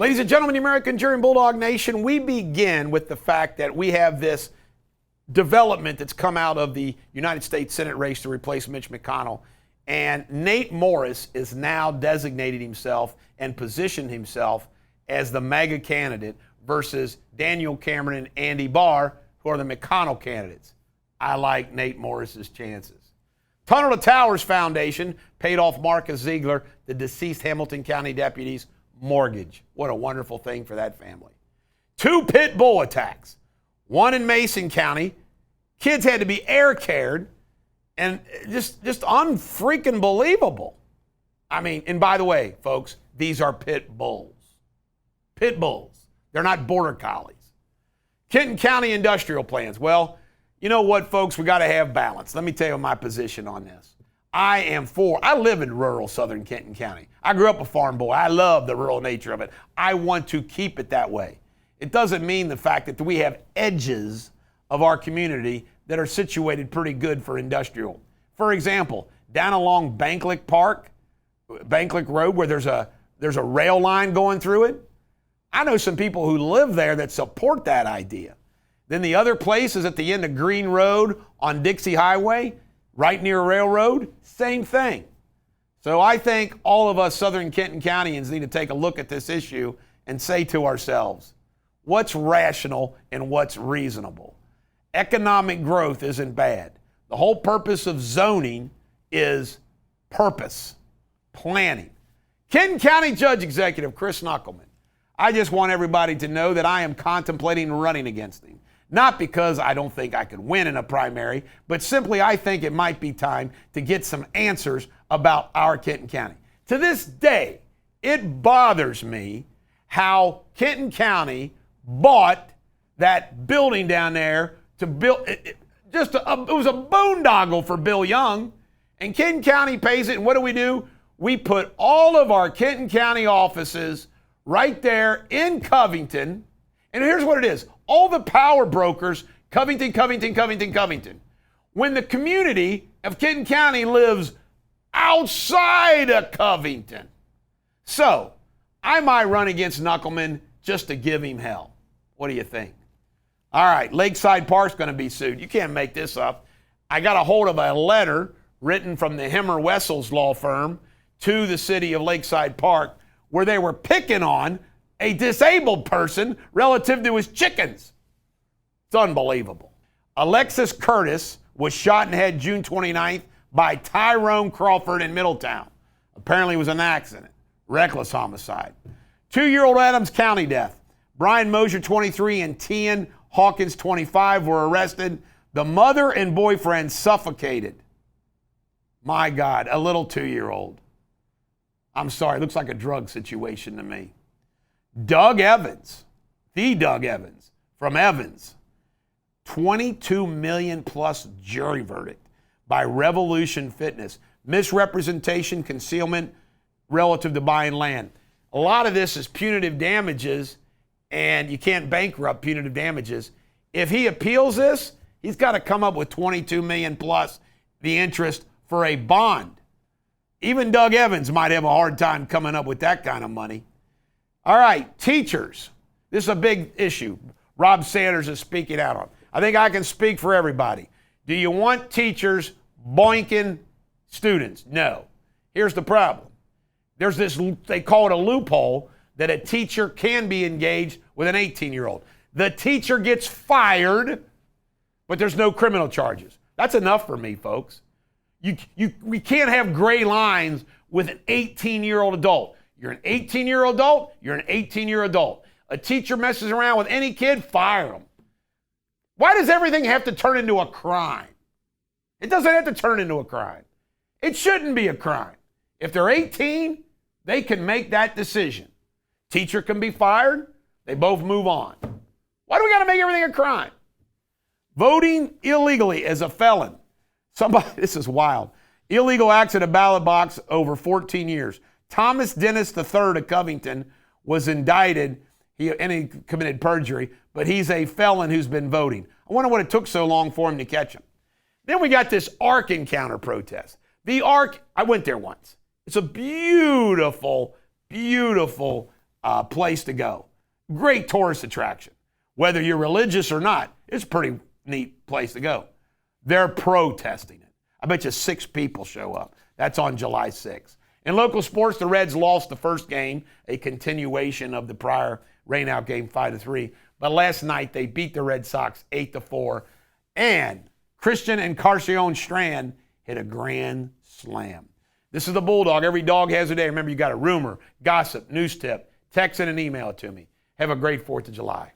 Ladies and gentlemen, the American Jury and Bulldog Nation, we begin with the fact that we have this development that's come out of the United States Senate race to replace Mitch McConnell. And Nate Morris is now designated himself and positioned himself as the MAGA candidate versus Daniel Cameron and Andy Barr, who are the McConnell candidates. I like Nate Morris's chances. Tunnel to Towers Foundation paid off Marcus Zeigler, the deceased Hamilton County deputy's mortgage. What a wonderful thing for that family. 2 pit bull attacks. One in Mason County. Kids had to be air cared. And just unfreaking believable. I mean, and by the way, folks, these are pit bulls. Pit bulls. They're not border collies. Kenton County industrial plans. Well, you know what, folks? We got to have balance. Let me tell you my position on this. I live in rural southern Kenton County. I grew up a farm boy. I love the rural nature of it. I want to keep it that way. It doesn't mean the fact that we have edges of our community that are situated pretty good for industrial. For example, down along Banklick Road, where there's a rail line going through it, I know some people who live there that support that idea. Then the other place is at the end of Green Road on Dixie Highway, right near a railroad, same thing. So I think all of us Southern Kenton Countyans need to take a look at this issue and say to ourselves, what's rational and what's reasonable? Economic growth isn't bad. The whole purpose of zoning is purpose, planning. Kenton County Judge Executive Chris Knuckleman. I just want everybody to know that I am contemplating running against him. Not because I don't think I could win in a primary, but simply I think it might be time to get some answers about our Kenton County. To this day, it bothers me how Kenton County bought that building down there to build. It was a boondoggle for Bill Young, and Kenton County pays it. And what do? We put all of our Kenton County offices right there in Covington. And here's what it is. All the power brokers, Covington. When the community of Kenton County lives outside of Covington. So, I might run against Knuckleman just to give him hell. What do you think? All right, Lakeside Park's going to be sued. You can't make this up. I got a hold of a letter written from the Hemmer Wessels law firm to the city of Lakeside Park where they were picking on a disabled person relative to his chickens. It's unbelievable. Alexis Curtis was shot in the head June 29th by Tyrone Crawford in Middletown. Apparently it was an accident. Reckless homicide. 2-year-old Adams County death. Brian Mosier, 23, and Tian Hawkins, 25, were arrested. The mother and boyfriend suffocated. My God, a little 2-year-old. I'm sorry, it looks like a drug situation to me. Doug Evans, the Doug Evans from Evans, 22 million plus jury verdict by Revolution Fitness. Misrepresentation, concealment relative to buying land. A lot of this is punitive damages, and you can't bankrupt punitive damages. If he appeals this, he's got to come up with 22 million plus the interest for a bond. Even Doug Evans might have a hard time coming up with that kind of money. All right, teachers. This is a big issue. Rob Sanders is speaking out on. I think I can speak for everybody. Do you want teachers boinking students? No. Here's the problem. There's this, they call it a loophole, that a teacher can be engaged with an 18-year-old. The teacher gets fired, but there's no criminal charges. That's enough for me, folks. We can't have gray lines with an 18-year-old adult. You're an 18-year-old adult, you're an 18-year-old adult. A teacher messes around with any kid, fire them. Why does everything have to turn into a crime? It doesn't have to turn into a crime. It shouldn't be a crime. If they're 18, they can make that decision. Teacher can be fired, they both move on. Why do we got to make everything a crime? Voting illegally as a felon. This is wild. Illegal acts at a ballot box over 14 years. Thomas Dennis III of Covington was indicted. He committed perjury, but he's a felon who's been voting. I wonder what it took so long for him to catch him. Then we got this Ark Encounter protest. The Ark, I went there once. It's a beautiful, beautiful place to go. Great tourist attraction. Whether you're religious or not, it's a pretty neat place to go. They're protesting it. I bet you 6 people show up. That's on July 6th. In local sports, the Reds lost the first game, a continuation of the prior rainout game 5-3. But last night they beat the Red Sox 8-4. And Christian Encarnacion Strand hit a grand slam. This is the Bulldog. Every dog has a day. Remember, you got a rumor, gossip, news tip. Text it and email it to me. Have a great 4th of July.